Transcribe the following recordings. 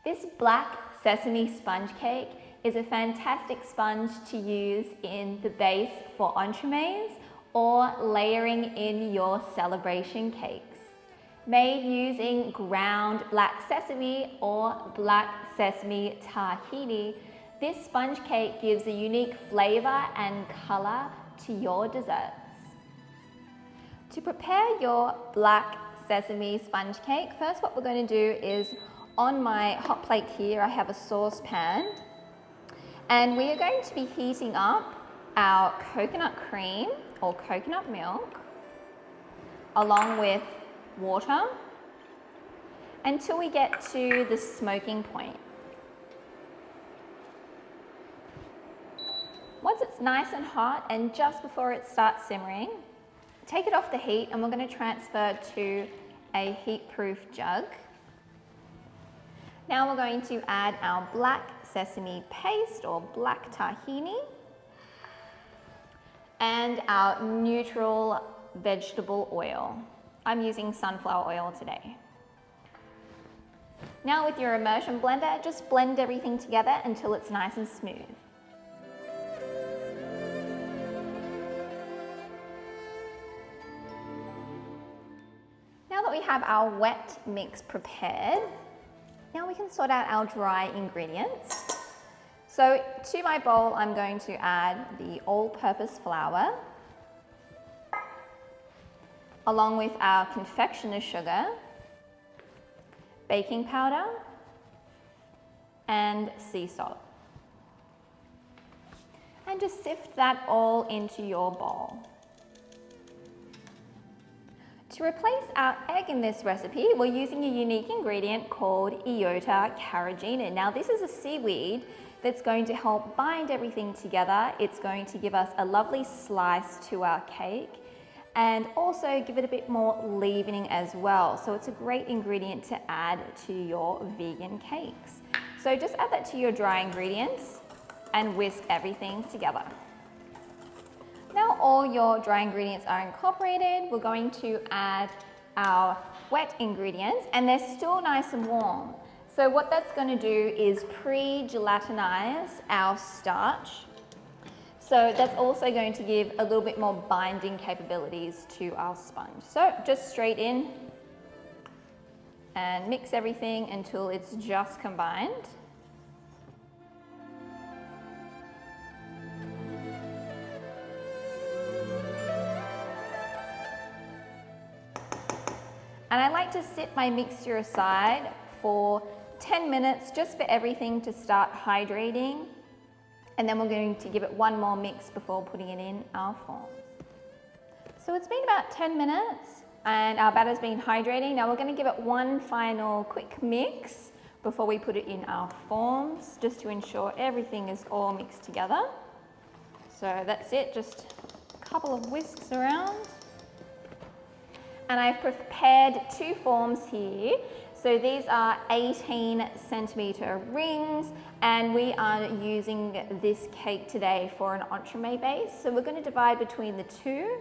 This black sesame sponge cake is a fantastic sponge to use in the base for entremets or layering in your celebration cakes. Made using ground black sesame or black sesame tahini, this sponge cake gives a unique flavor and color to your desserts. To prepare your black sesame sponge cake, first what we're going to do is, on my hot plate here, I have a saucepan, and we are going to be heating up our coconut cream or coconut milk along with water until we get to the smoking point. Once it's nice and hot and just before it starts simmering, take it off the heat and we're going to transfer to a heat-proof jug. Now we're going to add our black sesame paste or black tahini and our neutral vegetable oil. I'm using sunflower oil today. Now with your immersion blender, just blend everything together until it's nice and smooth. Now that we have our wet mix prepared, now we can sort out our dry ingredients. So to my bowl, I'm going to add the all-purpose flour, along with our confectioner's sugar, baking powder, and sea salt. And just sift that all into your bowl. To replace our egg in this recipe, we're using a unique ingredient called Iota carrageenan. Now this is a seaweed that's going to help bind everything together. It's going to give us a lovely slice to our cake and also give it a bit more leavening as well. So it's a great ingredient to add to your vegan cakes. So just add that to your dry ingredients and whisk everything together. Now all your dry ingredients are incorporated, we're going to add our wet ingredients, and they're still nice and warm. So what that's going to do is pre-gelatinize our starch. So that's also going to give a little bit more binding capabilities to our sponge. So just straight in and mix everything until it's just combined. And I like to sit my mixture aside for 10 minutes just for everything to start hydrating. And then we're going to give it one more mix before putting it in our forms. So it's been about 10 minutes and our batter's been hydrating. Now we're going to give it one final quick mix before we put it in our forms, just to ensure everything is all mixed together. So that's it, just a couple of whisks around. And I've prepared two forms here. So these are 18 centimeter rings, and we are using this cake today for an entremet base. So we're going to divide between the two.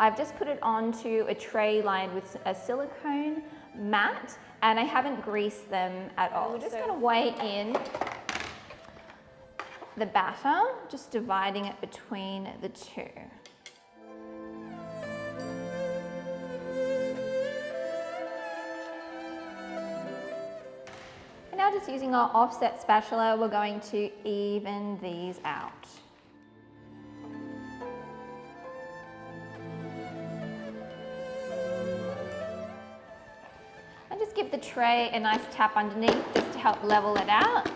I've just put it onto a tray lined with a silicone mat, and I haven't greased them at all. We're just going to weigh in the batter, just dividing it between the two. Now just using our offset spatula, we're going to even these out. And just give the tray a nice tap underneath just to help level it out.